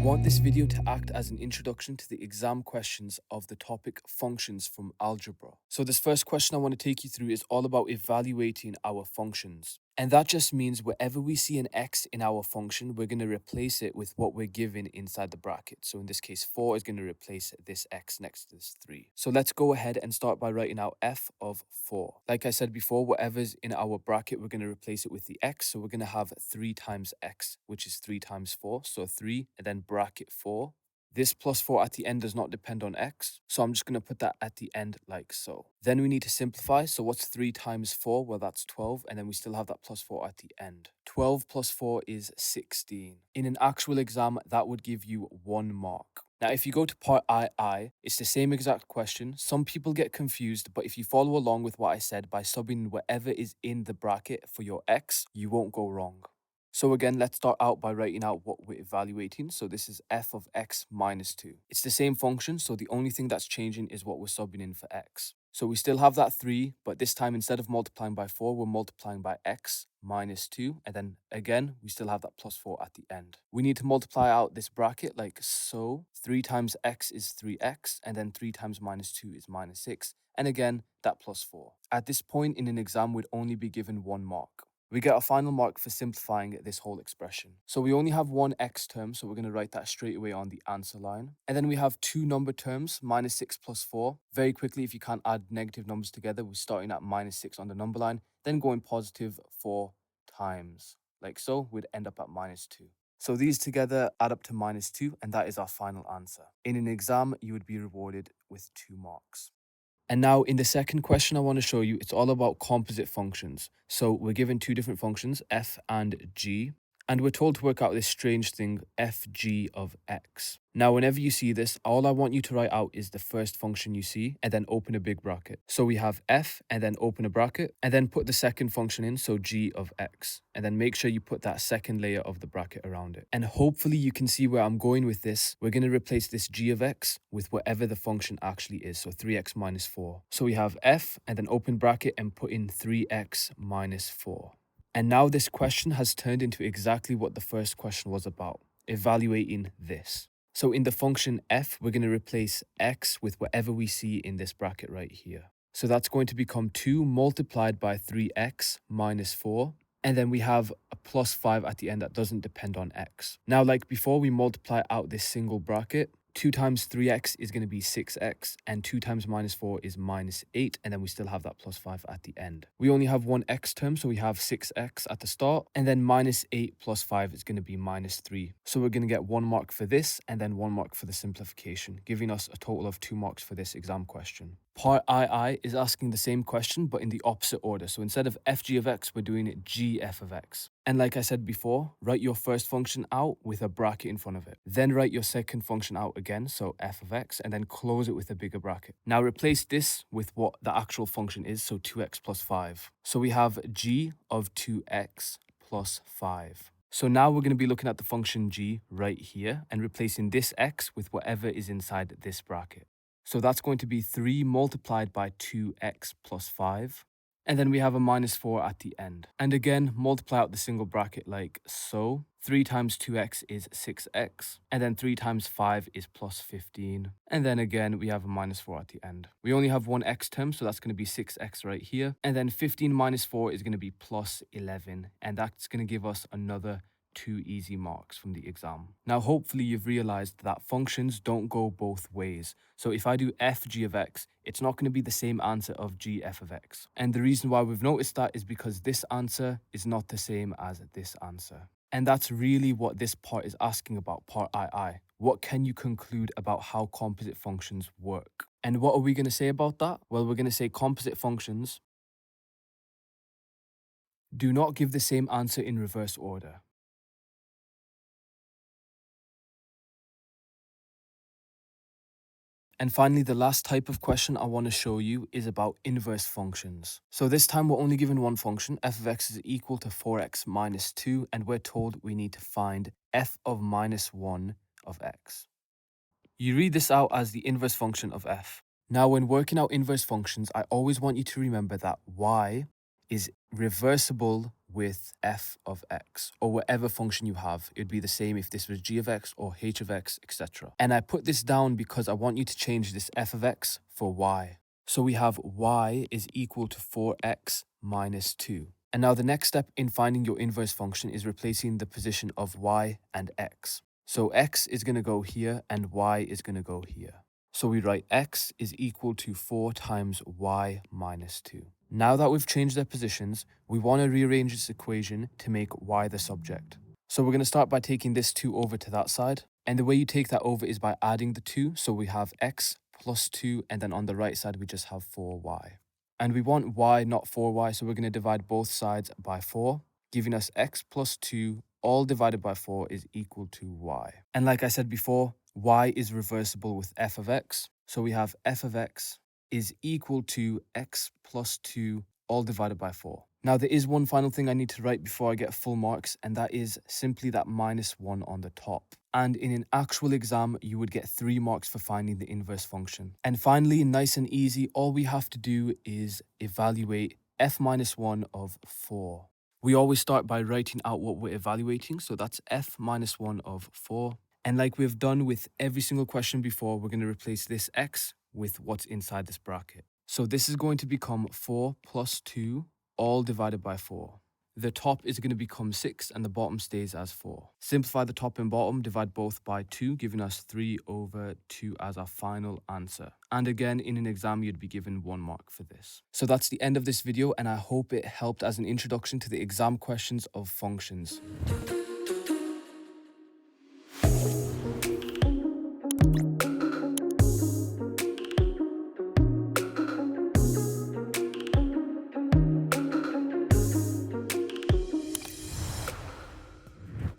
want this video to act as an introduction to the exam questions of the topic functions from algebra. So this first question I want to take you through is all about evaluating our functions. And that just means wherever we see an x in our function, we're going to replace it with what we're given inside the bracket. So in this case, 4 is going to replace this x next to this 3. So let's go ahead and start by writing out f of 4. Like I said before, whatever's in our bracket, we're going to replace it with the x. So we're going to have 3 times x, which is 3 times 4. So 3 and then bracket 4. This plus 4 at the end does not depend on x, so I'm just going to put that at the end like so. Then we need to simplify, so what's 3 times 4? Well, that's 12, and then we still have that plus 4 at the end. 12 plus 4 is 16. In an actual exam, that would give you 1 mark. Now, if you go to part II, it's the same exact question. Some people get confused, but if you follow along with what I said by subbing whatever is in the bracket for your x, you won't go wrong. So again, let's start out by writing out what we're evaluating. So this is f of x minus 2. It's the same function, so the only thing that's changing is what we're subbing in for x. So we still have that 3, but this time instead of multiplying by 4, we're multiplying by x minus 2. And then again, we still have that plus 4 at the end. We need to multiply out this bracket like so. 3 times x is 3x, and then 3 times minus 2 is minus 6. And again, that plus 4. At this point in an exam, we'd only be given 1 mark. We get a final mark for simplifying this whole expression. So we only have one x term, so we're going to write that straight away on the answer line. And then we have 2 number terms, minus 6 plus 4. Very quickly, if you can't add negative numbers together, we're starting at minus 6 on the number line, then going positive 4 times. Like so, we'd end up at minus 2. So these together add up to minus 2, and that is our final answer. In an exam, you would be rewarded with 2 marks. And now in the second question I want to show you, it's all about composite functions. So we're given 2 different functions, f and g, and we're told to work out this strange thing, fg of x. Now, whenever you see this, all I want you to write out is the first function you see and then open a big bracket. So we have f and then open a bracket and then put the second function in, so g of x. And then make sure you put that second layer of the bracket around it. And hopefully you can see where I'm going with this. We're going to replace this g of x with whatever the function actually is, so 3x minus 4. So we have f and then open bracket and put in 3x minus 4. And now this question has turned into exactly what the first question was about, evaluating this. So in the function f, we're going to replace x with whatever we see in this bracket right here. So that's going to become 2 multiplied by 3x minus 4. And then we have a plus 5 at the end that doesn't depend on x. Now, like before, we multiply out this single bracket. 2 times 3x is going to be 6x, and 2 times minus 4 is minus 8, and then we still have that plus 5 at the end. We only have one x term, so we have 6x at the start, and then minus 8 plus 5 is going to be minus 3. So we're going to get 1 mark for this, and then 1 mark for the simplification, giving us a total of 2 marks for this exam question. Part II is asking the same question, but in the opposite order. So instead of fg of x, we're doing it gf of x. And like I said before, write your first function out with a bracket in front of it. Then write your second function out again, so f of x, and then close it with a bigger bracket. Now replace this with what the actual function is, so 2x plus 5. So we have g of 2x plus 5. So now we're going to be looking at the function g right here and replacing this x with whatever is inside this bracket. So that's going to be 3 multiplied by 2x plus 5. And then we have a minus 4 at the end. And again, multiply out the single bracket like so. 3 times 2x is 6x. And then 3 times 5 is plus 15. And then again, we have a minus 4 at the end. We only have one x term, so that's going to be 6x right here. And then 15 minus 4 is going to be plus 11. And that's going to give us another 2 easy marks from the exam. Now, hopefully you've realized that functions don't go both ways. So if I do fg of x, it's not going to be the same answer of gf of x. And the reason why we've noticed that is because this answer is not the same as this answer. And that's really what this part is asking about, part II. What can you conclude about how composite functions work? And what are we going to say about that? Well, we're going to say composite functions do not give the same answer in reverse order. And finally, the last type of question I want to show you is about inverse functions. So this time we're only given one function, f of x is equal to 4x minus 2, and we're told we need to find f of minus 1 of x. You read this out as the inverse function of f. Now, when working out inverse functions, I always want you to remember that y is reversible with f of x, or whatever function you have. It'd be the same if this was g of x or h of x, etc. And I put this down because I want you to change this f of x for y. So we have y is equal to 4x minus 2. And now the next step in finding your inverse function is replacing the position of y and x. So x is going to go here and y is going to go here. So we write x is equal to 4 times y minus 2. Now that we've changed their positions, we want to rearrange this equation to make y the subject. So we're going to start by taking this 2 over to that side. And the way you take that over is by adding the 2. So we have x plus 2, and then on the right side we just have 4y. And we want y, not 4y, so we're going to divide both sides by 4, giving us x plus 2 all divided by 4 is equal to y. And like I said before, y is reversible with f of x. So we have f of x is equal to x plus 2 all divided by 4. Now there is one final thing I need to write before I get full marks, and that is simply that minus 1 on the top. And in an actual exam, you would get 3 marks for finding the inverse function. And finally, nice and easy, all we have to do is evaluate f minus 1 of 4. We always start by writing out what we're evaluating, so that's f minus 1 of 4. And like we've done with every single question before, we're going to replace this x with what's inside this bracket. So this is going to become 4 plus 2 all divided by 4. The top is going to become 6 and the bottom stays as 4. Simplify the top and bottom, divide both by 2, giving us 3 over 2 as our final answer. And again, in an exam, you'd be given 1 mark for this. So that's the end of this video, and I hope it helped as an introduction to the exam questions of functions.